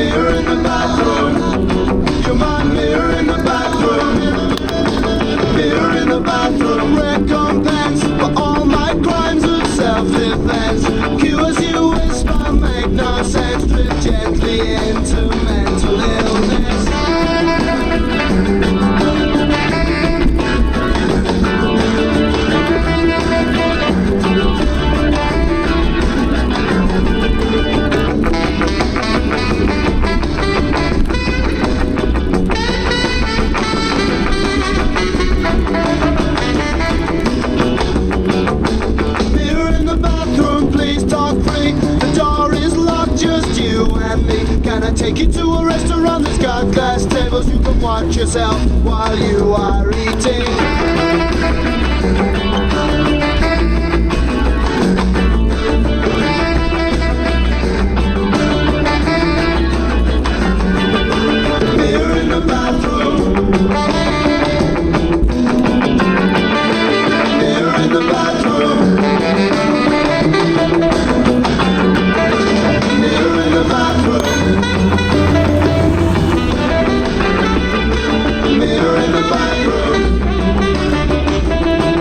mirror in the bathroom. You're my mirror in the bathroom. Mirror in the bathroom. Recompense for all my crimes of self-defense. Cures you whisper make no sense. Drift gently into mental illness. Can I take you to a restaurant that's got glass tables? You can watch yourself while you are eating.